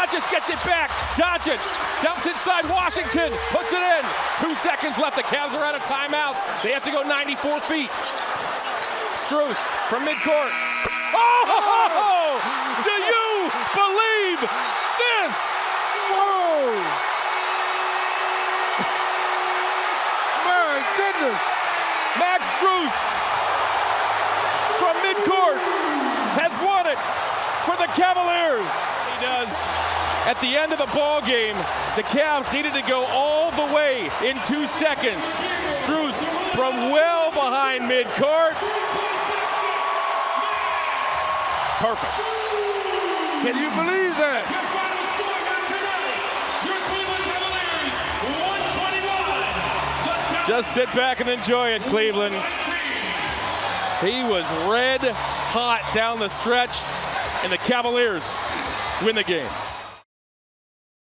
Doncic gets it back. Doncic dumps inside Washington, puts it in. 2 seconds left. The Cavs are out of timeouts. They have to go 94 feet. Strus from midcourt. Oh! Do you believe this? Whoa! My goodness! Max Strus from midcourt has won it for the Cavaliers. He does. At the end of the ball game, the Cavs needed to go all the way in 2 seconds. Strus from well behind midcourt. Perfect. Can you believe that? Just sit back and enjoy it, Cleveland. He was red hot down the stretch, and the Cavaliers win the game.